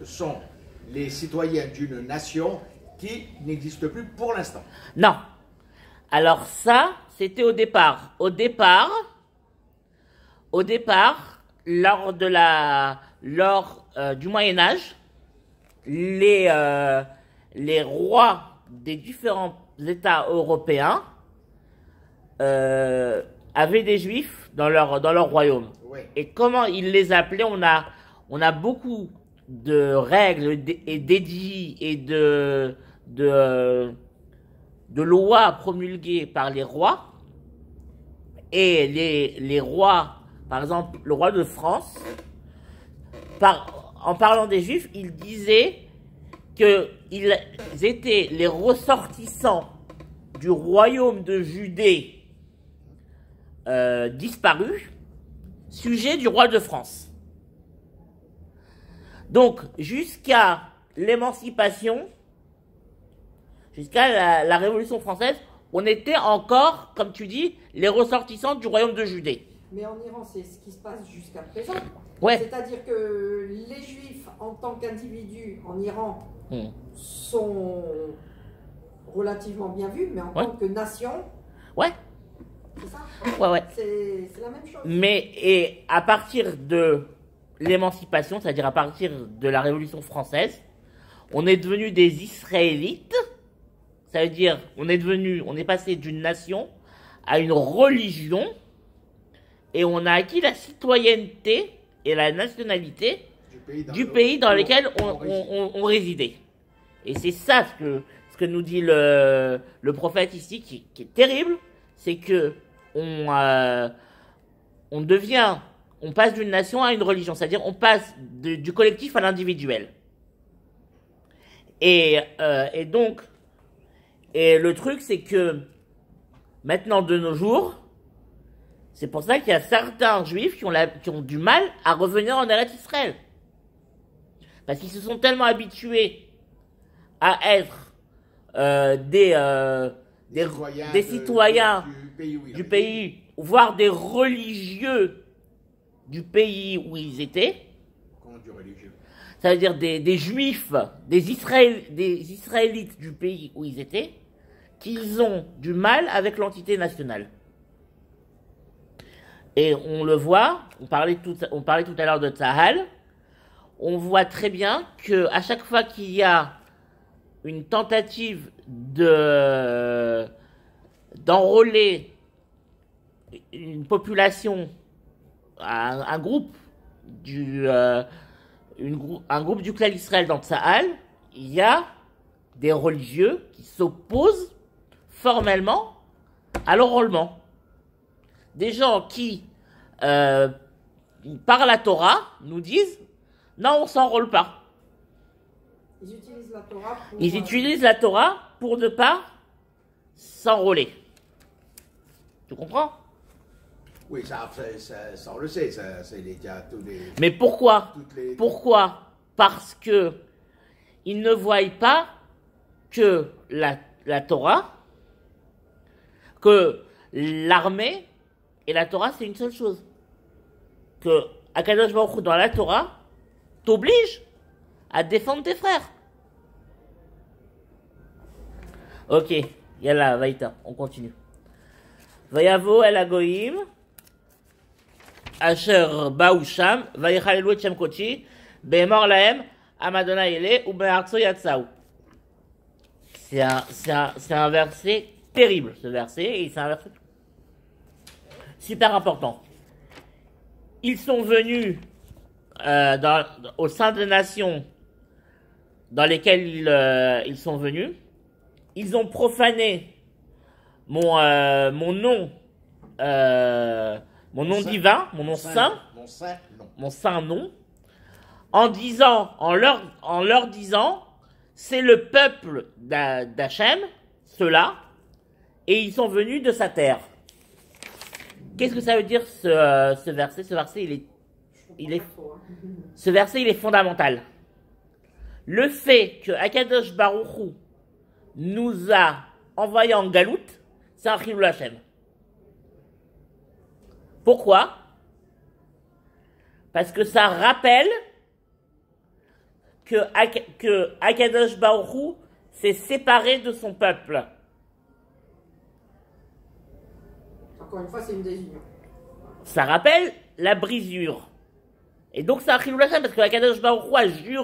sont les citoyens d'une nation qui n'existe plus pour l'instant. Non. Alors ça, c'était au départ. Au départ, lors du Moyen Âge, les rois des différents États européens avaient des Juifs dans leur royaume. Ouais. Et comment ils les appelaient, on a beaucoup de règles et d'édits et de lois promulguées par les rois. Et les rois, par exemple, le roi de France, en parlant des Juifs, il disait qu'ils étaient les ressortissants du royaume de Judée disparu, sujet du roi de France. Donc, jusqu'à l'émancipation, jusqu'à la Révolution française, on était encore, comme tu dis, les ressortissants du royaume de Judée. Mais en Iran, c'est ce qui se passe jusqu'à présent. Ouais. C'est-à-dire que les Juifs, en tant qu'individus en Iran, sont relativement bien vus, mais en tant que nation, ouais. c'est ça? Ouais. C'est la même chose. Mais et à partir de l'émancipation, c'est-à-dire à partir de la Révolution française, on est devenu des Israélites. Ça veut dire, on est passé d'une nation à une religion, et on a acquis la citoyenneté et la nationalité du pays dans lequel on résidait. Et c'est ça ce que nous dit le prophète ici, qui est terrible, c'est que on passe d'une nation à une religion, c'est-à-dire on passe du collectif à l'individuel. Et donc, le truc, c'est que maintenant, de nos jours, c'est pour ça qu'il y a certains juifs qui ont du mal à revenir en Eretz Israël. Parce qu'ils se sont tellement habitués à être des citoyens du pays, voire des religieux du pays où ils étaient. Comment du religieux? Ça veut dire des juifs, des Israélites du pays où ils étaient, qu'ils ont du mal avec l'entité nationale. Et on le voit, on parlait tout à l'heure de Tzahal, on voit très bien que à chaque fois qu'il y a une tentative d'enrôler une population, un groupe du clan Israël dans Tzahal, il y a des religieux qui s'opposent formellement à l'enrôlement. Des gens qui, par la Torah, nous disent « Non, on s'enrôle pas ». Ils utilisent la Torah pour ne pas s'enrôler. Tu comprends? Oui, ça on le sait, c'est déjà tous les... Mais pourquoi? Pourquoi? Parce que ils ne voient pas que la Torah, que l'armée et la Torah, c'est une seule chose. Que Akadosh Baruch Hu, dans la Torah, t'oblige à défendre tes frères. Ok, yalla, vaïta, on continue. Vayavo el agoyim, asher baou sham, vayichalelu et shem kochi, be'emor lahem, amadona ele, ou be'artso yatsaou. C'est un verset terrible, ce verset, et c'est un verset super important. Ils sont venus au sein des nations dans lesquelles ils sont venus. Ils ont profané mon nom divin, mon nom saint, mon saint nom, en leur disant, c'est le peuple d'Hachem, ceux-là, et ils sont venus de sa terre. Qu'est-ce que ça veut dire ce verset? Ce verset, ce verset, il est fondamental. Le fait que Akadosh Baruch Hu nous a envoyés en galoute, c'est un chilul Hashem. Pourquoi? Parce que ça rappelle que Akadosh Baruch Hu s'est séparé de son peuple. Encore une fois, c'est une désunion. Ça rappelle la brisure. Et donc c'est un Chilul Hashem parce que Akadosh Baruch Hu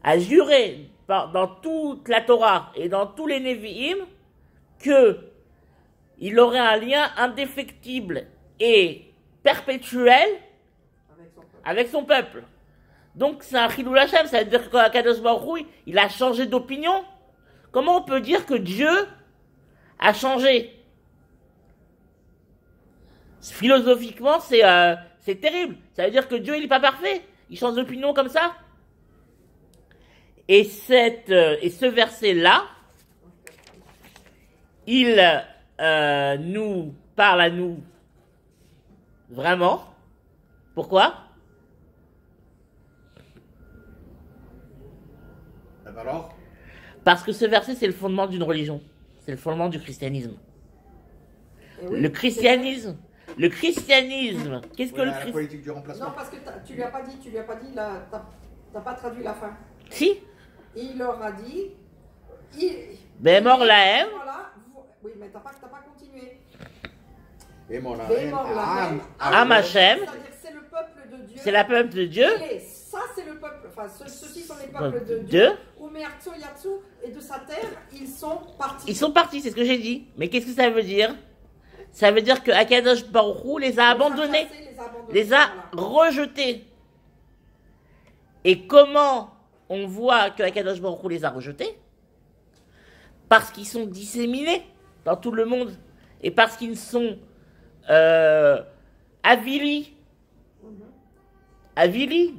a juré dans toute la Torah et dans tous les Nevi'im que il aurait un lien indéfectible et perpétuel avec son peuple. Donc c'est un Chilul Hashem, ça veut dire qu'Akadosh Baruch Hu, il a changé d'opinion. Comment on peut dire que Dieu a changé? Philosophiquement, c'est terrible. Ça veut dire que Dieu, il n'est pas parfait. Il change d'opinion comme ça. Et ce verset-là, il nous parle à nous vraiment. Pourquoi? Alors? Parce que ce verset, c'est le fondement d'une religion. C'est le fondement du christianisme. Oui, le christianisme, qu'est-ce que le La christianisme? politique du remplacement. Non, parce que tu lui as pas dit, t'as pas traduit la fin. Si. Il leur a dit. Bémor lahem. Voilà, oui, mais t'as pas continué. Et mon Bémor lahem. Am Hashem. C'est-à-dire c'est le peuple de Dieu. C'est la peuple de Dieu. Ça, c'est le peuple. Enfin, ceux-ci sont les peuples de Dieu. Dieu. Umeartso Yatsu, et de sa terre, ils sont partis. Ils sont partis, c'est ce que j'ai dit. Mais qu'est-ce que ça veut dire? Ça veut dire que Akadosh Baruch Hu les a abandonnés, les a rejetés. Et comment on voit que Akadosh Baruch Hu les a rejetés? Parce qu'ils sont disséminés dans tout le monde. Et parce qu'ils sont avilis. Avilis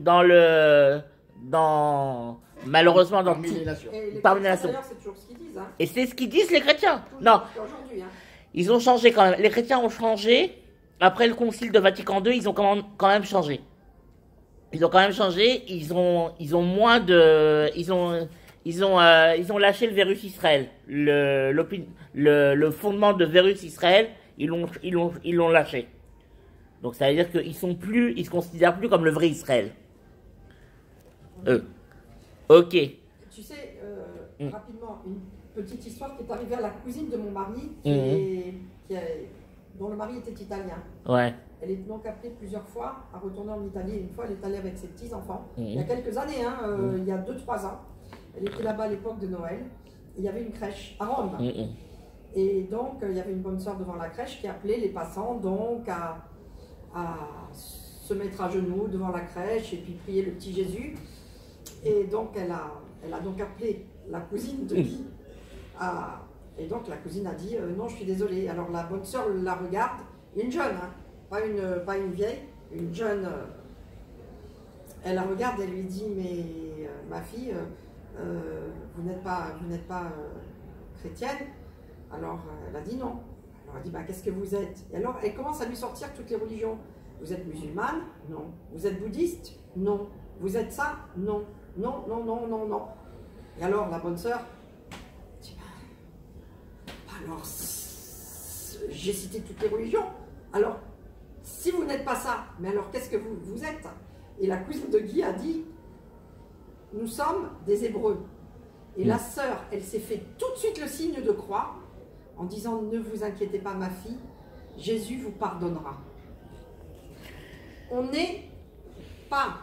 malheureusement dans Parmi tout. les nations. Parmi les nations. D'ailleurs, c'est toujours ce qu'ils disent. Hein. Et c'est ce qu'ils disent les chrétiens. Toujours, Non, aujourd'hui, hein. ils ont changé quand même. Les chrétiens ont changé. Après le concile de Vatican II, ils ont quand même changé. Ils ont quand même changé. Ils ont moins de. Ils ont lâché le Vérus Israël. Le fondement de Vérus Israël, ils l'ont lâché. Donc ça veut dire qu'ils se considèrent plus comme le vrai Israël. Eux. Ok. Tu sais, rapidement, une petite histoire qui est arrivée à la cousine de mon mari, dont le mari était italien. Ouais. Elle est donc appelée plusieurs fois à retourner en Italie. Une fois, elle est allée avec ses petits-enfants. Il y a quelques années, il y a 2-3 ans. Elle était là-bas à l'époque de Noël. Il y avait une crèche à Rome. Et donc, il y avait une bonne sœur devant la crèche qui appelait les passants donc à se mettre à genoux devant la crèche et puis prier le petit Jésus. Et donc, elle a donc appelé la cousine de Guy. Et donc, la cousine a dit non, je suis désolée. Alors, la bonne sœur la regarde, une jeune, hein, pas une vieille, une jeune. Elle la regarde et lui dit mais ma fille, vous n'êtes pas chrétienne? Alors, elle a dit non. Alors, elle a dit bah, qu'est-ce que vous êtes? Et alors, elle commence à lui sortir toutes les religions. Vous êtes musulmane? Non. Vous êtes bouddhiste? Non. Vous êtes ça? Non. Non, non, non, non, non. Et alors, la bonne sœur dit alors, j'ai cité toutes les religions. Alors, si vous n'êtes pas ça, mais alors qu'est-ce que vous êtes? Et la cousine de Guy a dit nous sommes des Hébreux. Et la sœur, elle s'est fait tout de suite le signe de croix en disant ne vous inquiétez pas, ma fille, Jésus vous pardonnera. On n'est pas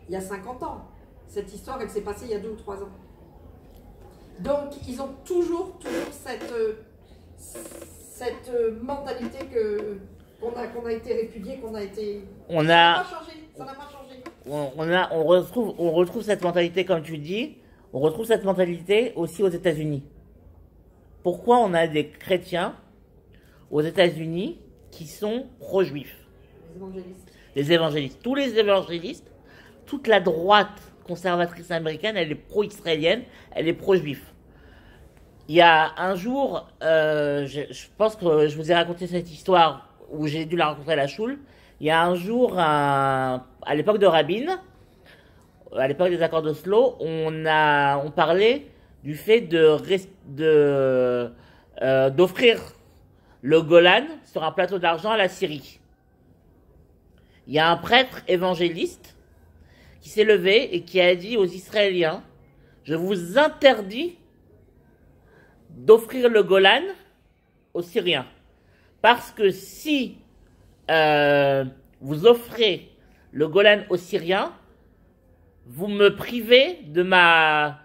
il y a 50 ans. Cette histoire, elle s'est passée il y a 2 ou 3 ans. Donc, ils ont toujours cette mentalité qu'on a été répudié, qu'on a été. Ça n'a pas changé. Ça n'a pas changé. On retrouve cette mentalité, comme tu dis. On retrouve cette mentalité aussi aux États-Unis. Pourquoi on a des chrétiens aux États-Unis qui sont pro-juifs? Les évangélistes. Les évangélistes. Tous les évangélistes, toute la droite conservatrice américaine, elle est pro-israélienne, elle est pro-juif. Il y a un jour, je pense que je vous ai raconté cette histoire où j'ai dû la rencontrer à la choule. Il y a un jour, à l'époque de Rabin, à l'époque des accords d'Oslo, on parlait du fait d'offrir le Golan sur un plateau d'argent à la Syrie. Il y a un prêtre évangéliste qui s'est levé et qui a dit aux Israéliens, je vous interdis d'offrir le Golan aux Syriens. Parce que si vous offrez le Golan aux Syriens, vous me privez de ma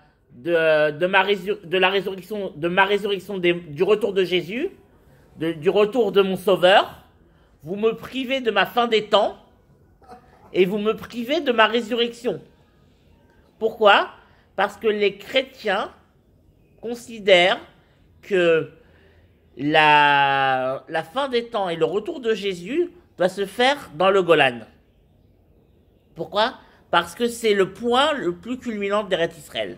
résurrection, du retour de Jésus, du retour de mon Sauveur. Vous me privez de ma fin des temps et vous me privez de ma résurrection. Pourquoi? Parce que les chrétiens considèrent que la fin des temps et le retour de Jésus doit se faire dans le Golan. Pourquoi? Parce que c'est le point le plus culminant d'Eretz Israël.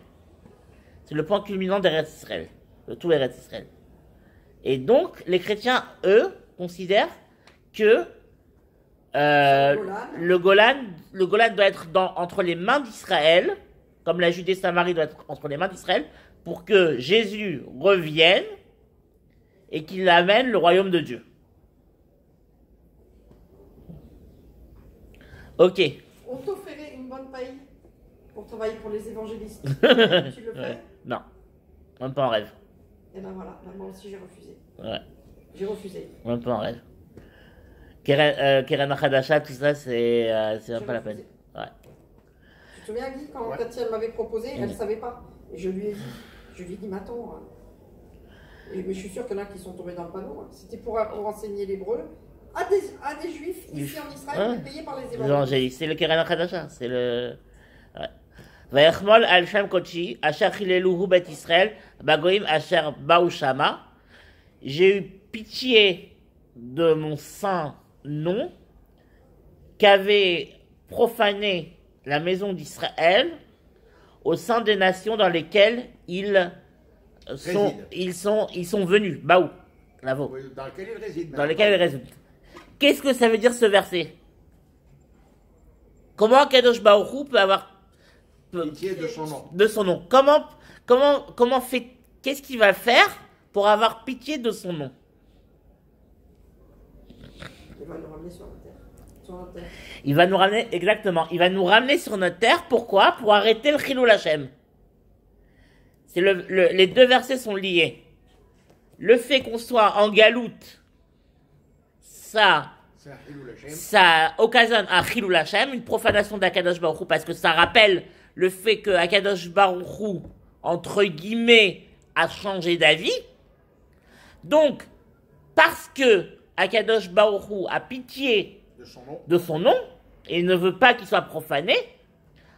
C'est le point culminant d'Eretz Israël, de tout Eretz Israël. Et donc, les chrétiens, eux, considèrent que le Golan doit être entre les mains d'Israël, comme la Judée-Samarie doit être entre les mains d'Israël, pour que Jésus revienne et qu'il amène le royaume de Dieu. Ok. On t'offrirait une bonne paye pour travailler pour les évangélistes. Tu le fais? Non, même pas en rêve. Et ben voilà, moi aussi j'ai refusé. Ouais. J'ai refusé. Même pas en rêve. Keren Achadasha, tout ça, c'est même pas la peine. Ouais. Tu te souviens, Guy, quand Katia m'avait proposé, elle ne savait pas. Et je lui ai dit, mais attends. Mais je suis sûr qu'il y en a qui sont tombés dans le panneau. C'était pour enseigner l'hébreu à des juifs ici en Israël, payés par les évangélistes. C'est le Keren Achadasha, c'est le. Vayachmol al Shem Kochi, Asher Chileluhu Bet Israël, Bagoim Asher Baou Shama. J'ai eu pitié de mon saint nom qu'avait profané la maison d'Israël au sein des nations dans lesquelles ils sont venus. Baou, bravo. Dans lesquelles ils résident. Dans lesquelles ils résident. Qu'est-ce que ça veut dire ce verset? Comment Kadosh Baruch Hu peut avoir pitié de son nom. De son nom. Qu'est-ce qu'il va faire pour avoir pitié de son nom? Il va nous ramener sur notre terre. Il va nous ramener, exactement. Il va nous ramener sur notre terre. Pourquoi? Pour arrêter le Chilul Hashem. Les deux versets sont liés. Le fait qu'on soit en galoute, ça occasionne un Chilul Hashem, une profanation d'Akadosh Baruch Hu, parce que ça rappelle le fait que Akadosh Baruch Hu, entre guillemets, a changé d'avis. Donc, parce que Akadosh Baruch Hu a pitié de son nom et ne veut pas qu'il soit profané,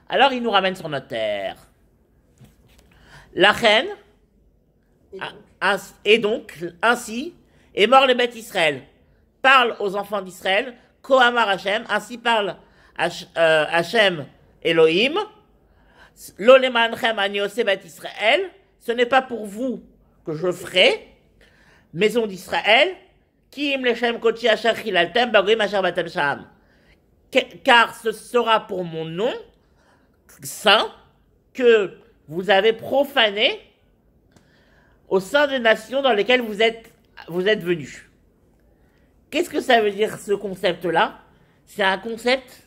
alors il nous ramène sur notre terre. La reine, et donc, ainsi, est mort le Beth Israël. Parle aux enfants d'Israël, Kohamar Hashem, ainsi parle Hashem Elohim, Lo lemanchem ani oseh Beth Israël, ce n'est pas pour vous que je ferai, maison d'Israël, Ki im lechem kochi asher chilaltem bagoim asher batem sham. Car ce sera pour mon nom saint que vous avez profané au sein des nations dans lesquelles vous êtes venus. Qu'est-ce que ça veut dire ce concept-là? C'est un concept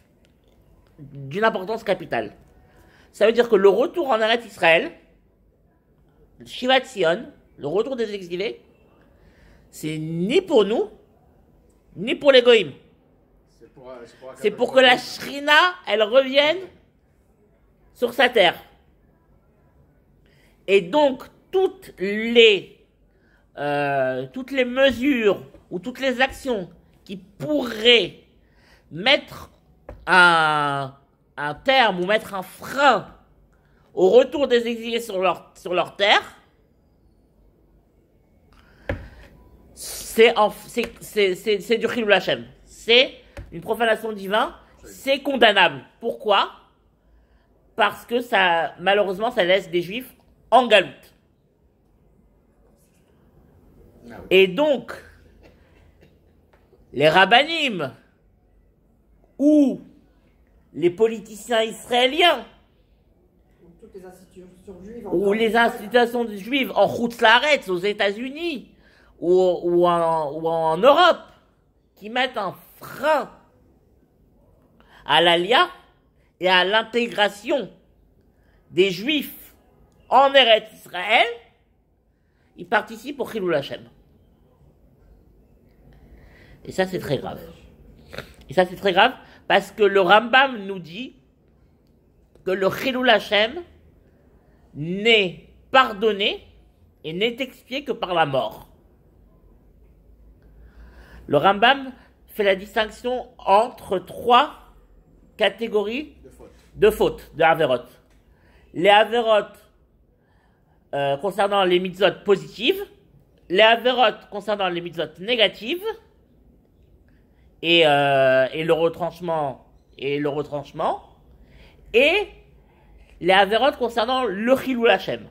d'une importance capitale. Ça veut dire que le retour en Eretz Israël, le Shivat Sion, le retour des exilés, c'est ni pour nous, ni pour les Goïms. C'est pour que la Shrina, elle revienne sur sa terre. Et donc, toutes les mesures ou toutes les actions qui pourraient mettre un terme ou mettre un frein au retour des exilés sur leur terre, c'est du Chilul Hashem. C'est une profanation divine. C'est condamnable. Pourquoi? Parce que ça, malheureusement, ça laisse des Juifs en galoute. Et donc, les rabbanim ou les politiciens israéliens ou les institutions juives en Chutz Laaretz, aux États-Unis ou en Europe, qui mettent un frein à l'Alia, et à l'intégration des Juifs en Eretz Israël, il participe au Chilul Hashem. Et ça, c'est très grave. Et ça, c'est très grave parce que le Rambam nous dit que le Chilul Hashem n'est pardonné et n'est expié que par la mort. Le Rambam fait la distinction entre 3 catégories de fautes, de Averot. Les Averot concernant les mitzvot positives, les Averot concernant les mitzvot négatives, et le retranchement, et les Averot concernant le Chilul Hashem.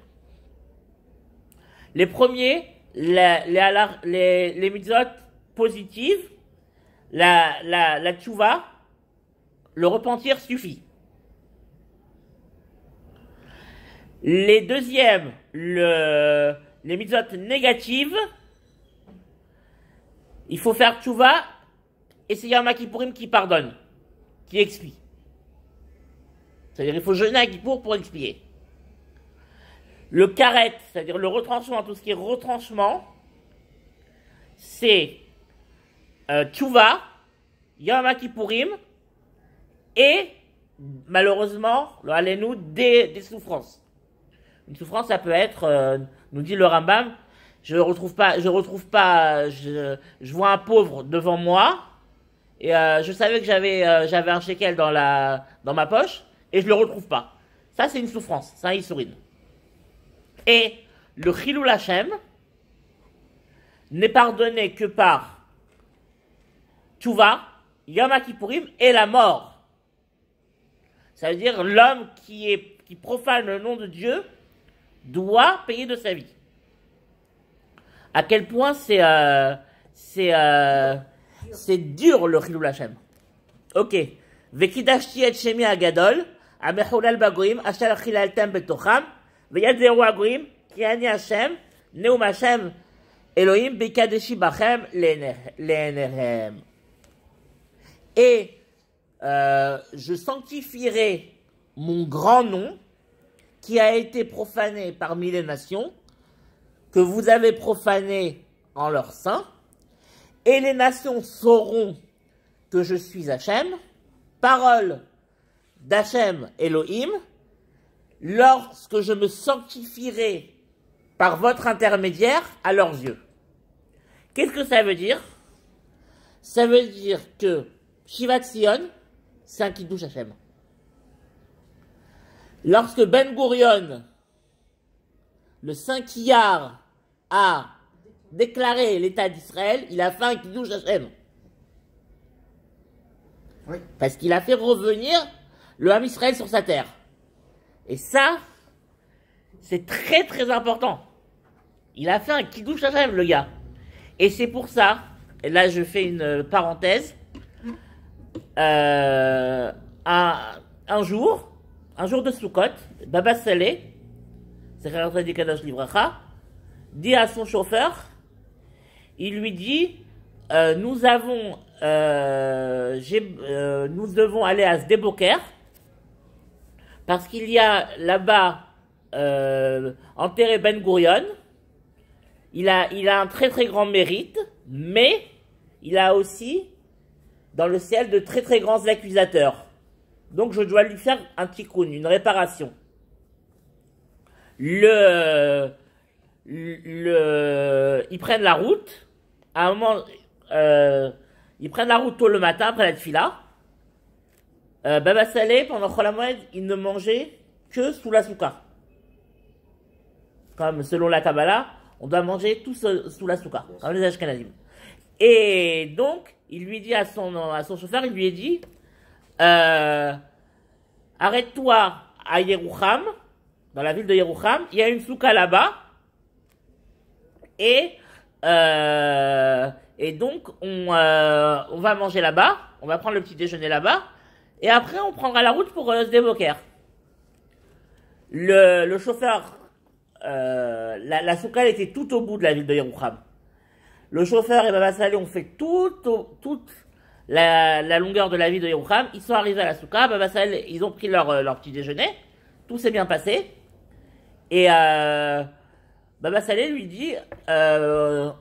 Les premiers, les mitzvot positives, la tchouva, le repentir suffit. Les deuxièmes, les mitzvot négatives, il faut faire tchouva et c'est Yom Kippourim qui pardonne, qui expie. C'est-à-dire il faut jeûner à Kippour pour expier. Le karet, c'est-à-dire le retranchement, tout ce qui est retranchement, c'est tchouva, Yom Kippourim et malheureusement, le Halénou, des souffrances. Une souffrance, ça peut être, nous dit le Rambam, je vois un pauvre devant moi, et je savais que j'avais un shekel dans ma poche, et je le retrouve pas. Ça, c'est une souffrance, c'est un issourine. Et le Chilul Hashem n'est pardonné que par Tchouva, Yom Kippourim et la mort. Ça veut dire l'homme qui profane le nom de Dieu doit payer de sa vie. À quel point c'est dur le Chilul Hashem. Ok. Vekidashti et shemi agadol, amechulel bagoim, asher chilaltem betocham, veyadzeru agoim, ki ani Hashem, neum Hashem, Elohim bekadeshi bachem le'enehem. Et je sanctifierai mon grand nom qui a été profané parmi les nations, que vous avez profané en leur sein, et les nations sauront que je suis Hachem, parole d'Hachem Elohim, lorsque je me sanctifierai par votre intermédiaire à leurs yeux. Qu'est-ce que ça veut dire? Ça veut dire que Shivat Sion, c'est un Kiddush Hachem. Lorsque Ben Gurion, le 5 Iyar, a déclaré l'État d'Israël, il a fait un Kiddush Hashem. Oui. Parce qu'il a fait revenir le Ham Israël sur sa terre. Et ça, c'est très très important. Il a fait un Kiddush Hashem, le gars. Et c'est pour ça, et là je fais une parenthèse, un jour de Sukkot, Baba Saleh, dit à son chauffeur, il lui dit, nous devons aller à Sde-Boker, parce qu'il y a là-bas enterré Ben Gurion. Il a un très très grand mérite, mais il a aussi dans le ciel de très très grands accusateurs. Donc je dois lui faire un tikkun, une réparation. Ils prennent la route. À un moment, ils prennent la route tôt le matin après la tfila. Baba Saleh, pendant Chol HaMoed, il ne mangeait que sous la souka. Comme selon la Kabbalah, on doit manger tout sous la souka, comme les Ashkenazim. Et donc, il lui dit à son chauffeur, il lui a dit, arrête-toi à Yerouham, dans la ville de Yerouham, il y a une souka là-bas, et donc on va manger là-bas, on va prendre le petit déjeuner là-bas, et après on prendra la route pour Sde-Boker. Le chauffeur, la souka était tout au bout de la ville de Yerouham. Le chauffeur et Baba Saleh ont fait toute la longueur de la vie de Yerouham. Ils sont arrivés à la Souka, Baba Saleh, ils ont pris leur petit déjeuner, tout s'est bien passé, et Baba Saleh lui dit, on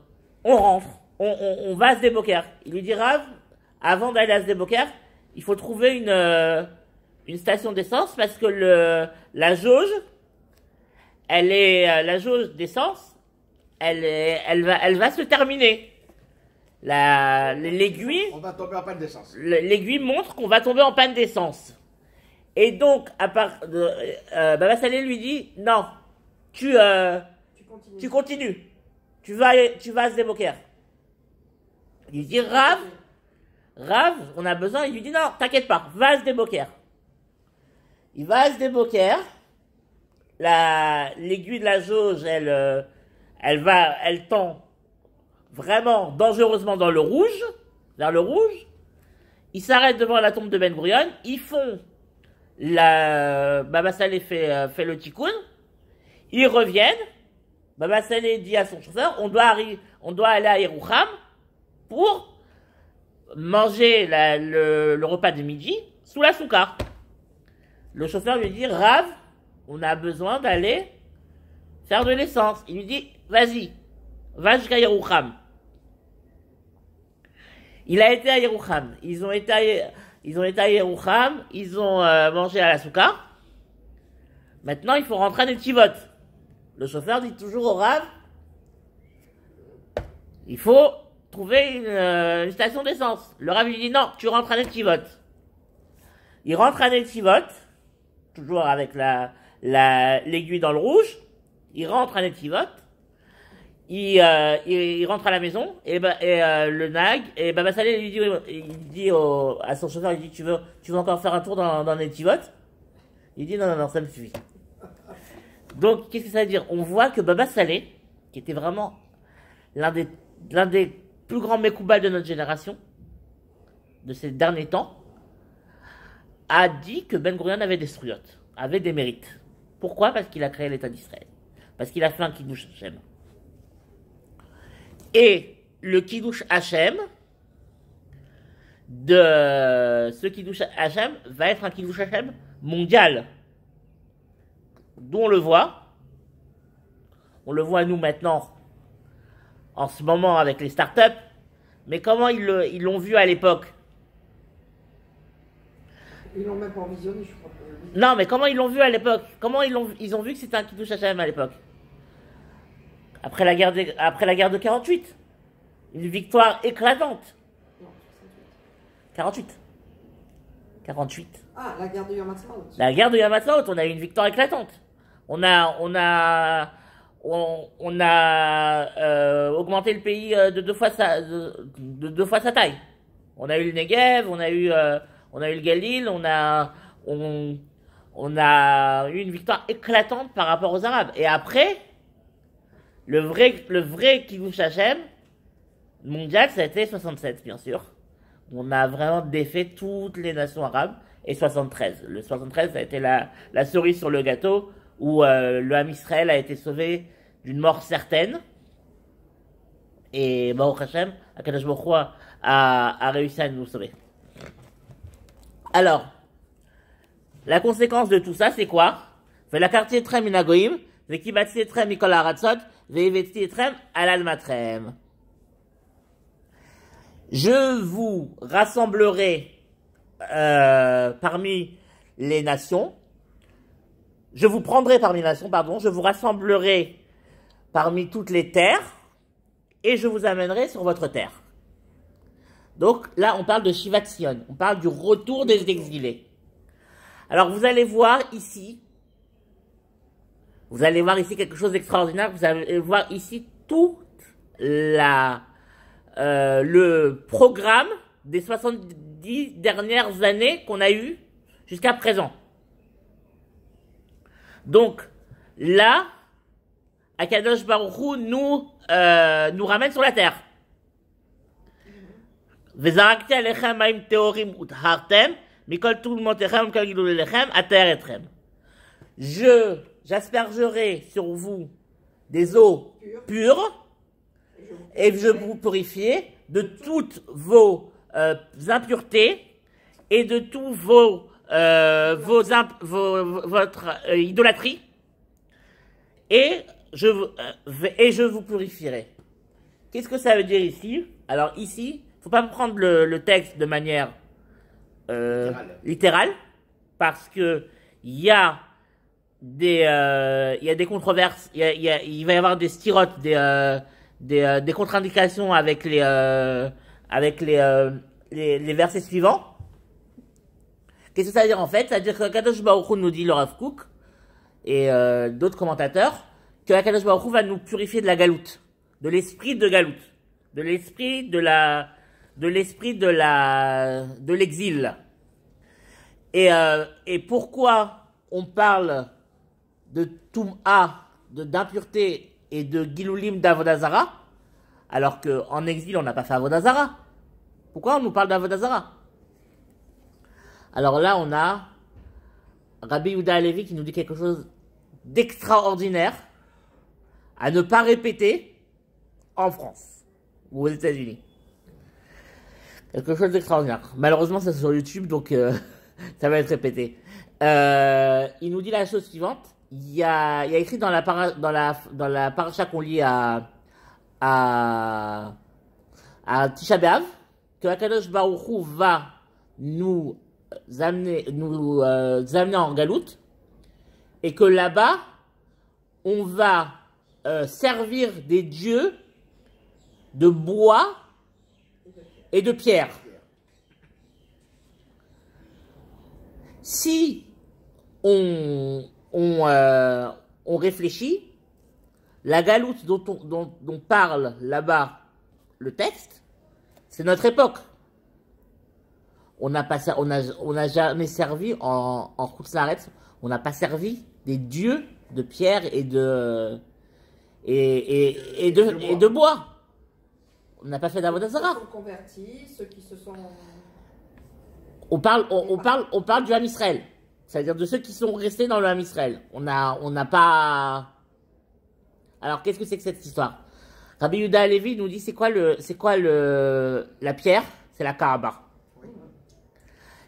rentre, on va à Sde-Boker. Il lui dit, Rav, avant d'aller à Sde-Boker, il faut trouver une station d'essence parce que la jauge d'essence, elle va se terminer. L'aiguille. On va tomber en panne d'essence. L'aiguille montre qu'on va tomber en panne d'essence. Et donc, Baba Saleh lui dit, non, tu continues. Tu vas à Sde-Boker. Il lui dit, Rav, on a besoin. Il lui dit, non, t'inquiète pas, va à Sde-Boker. Il va à Sde-Boker. L'aiguille de la jauge, elle tend vraiment dangereusement vers le rouge. Ils s'arrêtent devant la tombe de Ben Gurion. Ils font Baba Saleh fait le tikkun. Ils reviennent. Baba Saleh dit à son chauffeur, on doit aller à Yerouham pour manger le repas de midi sous la souka. Le chauffeur lui dit, Rav, on a besoin d'aller faire de l'essence. Il lui dit, vas-y, va jusqu'à Yerouham. Il a été à Yerouham. Ils ont été à Yerouham. Ils ont mangé à la souka. Maintenant, il faut rentrer à Netivot. Le chauffeur dit toujours au Rav, il faut trouver une station d'essence. Le Rav lui dit, non, tu rentres à Netivot. Il rentre à Netivot, toujours avec l'aiguille dans le rouge. Il rentre à Netivot. Il rentre à la maison et le nag et Baba Saleh lui dit à son chauffeur, il dit tu veux encore faire un tour dans Netivot? Il dit non, ça me suffit. Donc qu'est-ce que ça veut dire? On voit que Baba Saleh, qui était vraiment l'un des plus grands mekoubal de notre génération, de ces derniers temps, a dit que Ben Gurion avait des struyot, avait des mérites. Pourquoi? Parce qu'il a créé l'État d'Israël, parce qu'il a fait un kiddush Hashem. Et le Kiddush Hashem, ce Kiddush Hashem va être un Kiddush Hashem mondial. D'où on le voit nous maintenant, en ce moment avec les startups, mais comment ils l'ont vu à l'époque? Ils l'ont même pas visionné, je crois. Non, mais comment ils l'ont vu à l'époque? Comment ils ont vu que c'était un Kiddush Hashem à l'époque? Après la guerre de 48. Une victoire éclatante. Non, 48. Ah, la guerre de Yom Ha'atzmaut. La guerre de Yom Ha'atzmaut, on a eu une victoire éclatante. On a augmenté le pays de deux fois sa taille. On a eu le Negev, on a eu le Galil, on a eu une victoire éclatante par rapport aux Arabes. Et après, le vrai Kiddush Hashem mondial, ça a été 67, bien sûr. On a vraiment défait toutes les nations arabes. Et 73. Le 73, ça a été la cerise sur le gâteau où le Ham Israël a été sauvé d'une mort certaine. Et Baruch Hashem, Akadosh Baruch Hu a réussi à nous sauver. Alors, la conséquence de tout ça, c'est quoi? La quartier Etrem minagoim, vekibatsi Etrem mikol haratzot, veiveti Etrem alal matrem. Je vous rassemblerai parmi les nations. Je vous prendrai parmi les nations, pardon. Je vous rassemblerai parmi toutes les terres et je vous amènerai sur votre terre. Donc là, on parle de Shivat Sion. On parle du retour des exilés. Alors vous allez voir ici quelque chose d'extraordinaire. Vous allez voir ici tout le programme des 70 dernières années qu'on a eu jusqu'à présent. Donc là, Akadosh Baruch Hu nous ramène sur la terre. Vezarakti alechem ma'im teorim uthartem mikol tulmotechem mikol gilulechem ater etrem. J'aspergerai sur vous des eaux pures et je vous purifie de toutes vos impuretés et de tous votre idolâtrie, et je vous purifierai. Qu'est-ce que ça veut dire ici? Alors ici, faut pas prendre le texte de manière littérale, parce que il y a des controverses, il va y avoir des styrotes, des contre-indications avec les versets suivants. Qu'est-ce que ça veut dire en fait? Ça veut dire que Kadosh Baruch Hu nous dit, le Rav Kook et d'autres commentateurs, que Kadosh Baruch Hu va nous purifier de la galoute, de l'esprit de galoute, de l'esprit de l'exil. Et pourquoi on parle de Tum'a, d'impureté et de Gilulim d'Avodazara, alors qu'en exil on n'a pas fait Avodazara? Pourquoi on nous parle d'Avodazara? Alors là, on a Rabbi Yehuda Halevi qui nous dit quelque chose d'extraordinaire à ne pas répéter en France ou aux États-Unis. Quelque chose d'extraordinaire. Malheureusement, c'est sur YouTube, donc ça va être répété. Il nous dit la chose suivante. Il y a écrit dans la paracha qu'on lit à Tisha B'Av que Akadosh Baruch Hu va nous amener en galoute, et que là-bas on va servir des dieux de bois et de pierre. Si on réfléchit, la galoute dont parle là-bas le texte, c'est notre époque. On n'a jamais servi en Khutz-Laaretz, on n'a pas servi des dieux de pierre et de bois. On n'a pas fait d'Avodazara. Ceux qui sont convertis, ceux qui se sont... On parle du Ham Israël. C'est-à-dire de ceux qui sont restés dans le Ham Israël. On n'a pas... Alors, qu'est-ce que c'est que cette histoire? Rabbi Yehuda Halevi nous dit, c'est quoi la pierre? C'est la Kaaba.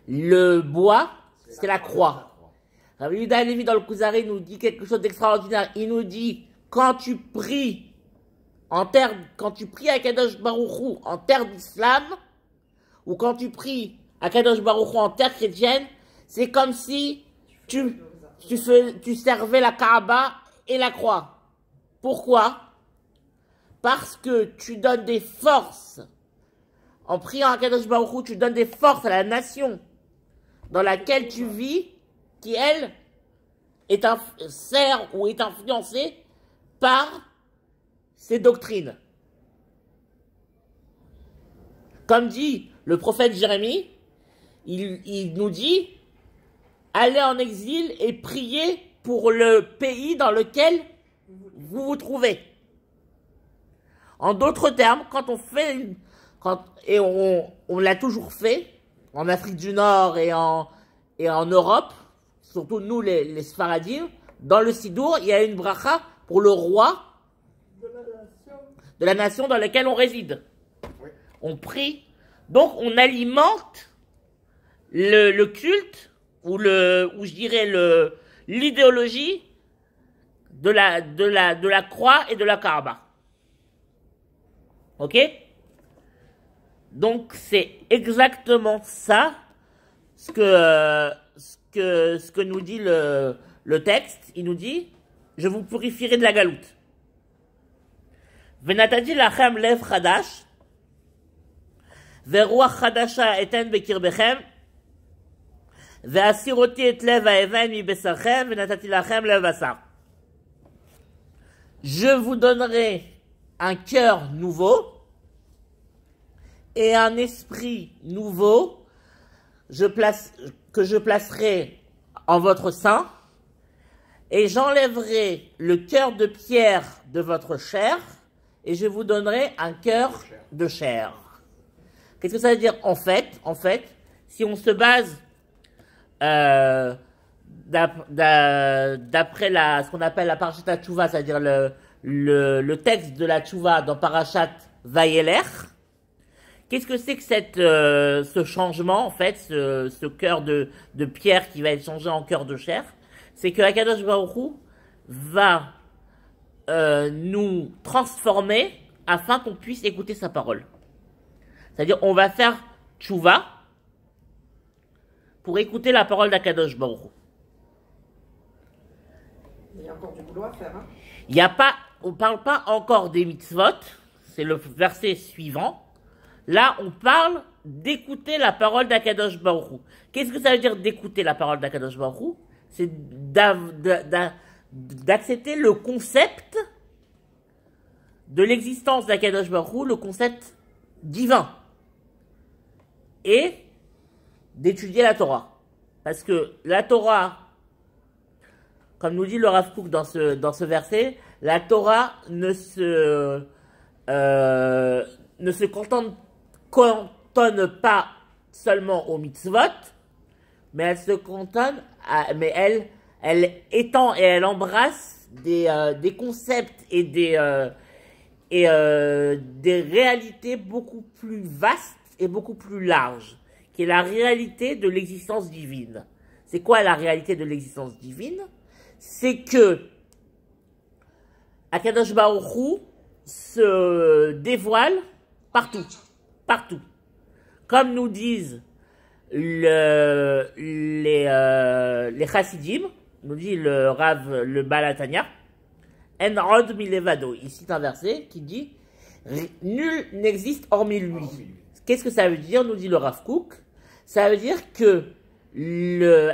Le bois, c'est la croix. Rabbi Yehuda Halevi dans le Kuzari nous dit quelque chose d'extraordinaire. Il nous dit, quand tu pries à Kadosh Baruch Hu en terre d'islam, ou quand tu pries à Kadosh Baruch Hu en terre chrétienne, c'est comme si tu servais la Kaaba et la croix. Pourquoi? Parce que tu donnes des forces. En priant à Kadosh Baruch Hu, tu donnes des forces à la nation dans laquelle tu vis, qui, elle, sert ou est influencée par ces doctrines. Comme dit le prophète Jérémie, il nous dit, allez en exil et priez pour le pays dans lequel vous vous trouvez. En d'autres termes, quand on fait, on l'a toujours fait, en Afrique du Nord et en Europe, surtout nous les Sfaradim, dans le Sidour, il y a une bracha pour le roi de la nation dans laquelle on réside. Oui. On prie, donc on alimente le culte, ou je dirais l'idéologie de la croix et de la Kaaba. Ok? Donc c'est exactement ça ce que nous dit le texte. Il nous dit, je vous purifierai de la galoute. Venatati lachem lev chadash, veruach chadasha eten bekirbechem, veasiroti et lev haeven mi besarchem, venatati lachem lev basar. Je vous donnerai un cœur nouveau et un esprit nouveau que je placerai en votre sein, et j'enlèverai le cœur de pierre de votre chair et je vous donnerai un cœur de chair. Qu'est-ce que ça veut dire en fait, si on se base d'après ce qu'on appelle la Parashat Tchouva, c'est-à-dire le texte de la Tchouva dans Parashat Vayeler, qu'est-ce que c'est que ce changement, en fait, ce cœur de pierre qui va être changé en cœur de chair? C'est que Akadosh Baruch Hu va nous transformer afin qu'on puisse écouter sa parole. C'est-à-dire, on va faire tchouva pour écouter la parole d'Akadosh Baruch Hu. Il y a encore du boulot à faire. Hein. Il y a pas, on parle pas encore des mitzvot, c'est le verset suivant. Là, on parle d'écouter la parole d'Akadosh Baruch Hu. Qu'est-ce que ça veut dire d'écouter la parole d'Akadosh Baruch Hu? C'est d'accepter le concept de l'existence d'Akadosh Baruch Hu, le concept divin, et d'étudier la Torah. Parce que la Torah, comme nous dit le Rav Kook dans ce verset, la Torah ne se cantonne pas seulement aux mitzvot, mais elle se cantonne mais elle étend et elle embrasse des concepts et des réalités beaucoup plus vastes et beaucoup plus larges, qui est la réalité de l'existence divine. C'est quoi la réalité de l'existence divine? C'est que Akadosh Baruch Hu se dévoile partout, partout. Comme nous disent les chassidim, nous dit le Rav, le Baal HaTanya, En od milevado. Il cite un verset qui dit nul n'existe hormis lui. Qu'est-ce que ça veut dire, nous dit le Rav Kook? Ça veut dire que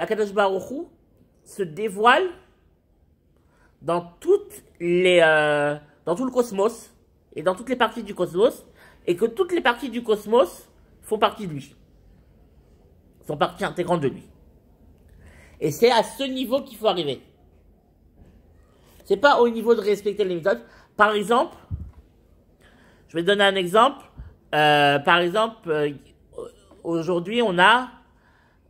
Akadosh Baruch Hu se dévoile dans dans tout le cosmos et dans toutes les parties du cosmos, et que toutes les parties du cosmos font partie de lui, sont partie intégrante de lui. Et c'est à ce niveau qu'il faut arriver. C'est pas au niveau de respecter les méthodes. Par exemple, je vais donner un exemple. Par exemple, aujourd'hui, on a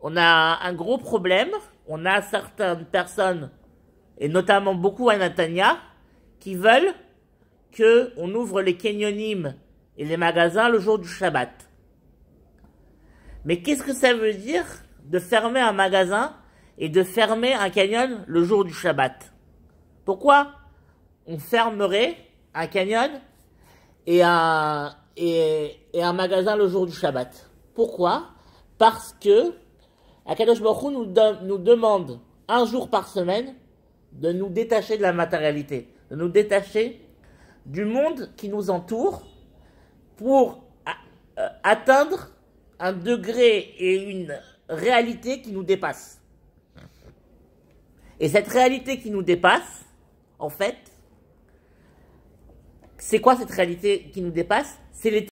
un gros problème. On a certaines personnes, et notamment beaucoup à Netanya, qui veulent qu'on ouvre les kenyonim et les magasins le jour du Shabbat. Mais qu'est-ce que ça veut dire de fermer un magasin et de fermer un canyon le jour du Shabbat? Pourquoi on fermerait un canyon et un magasin le jour du Shabbat? Pourquoi? Parce que Akadosh Baruch Hu nous demande un jour par semaine de nous détacher de la matérialité, de nous détacher du monde qui nous entoure pour atteindre un degré et une réalité qui nous dépasse. Et cette réalité qui nous dépasse, en fait, c'est quoi cette réalité qui nous dépasse? C'est les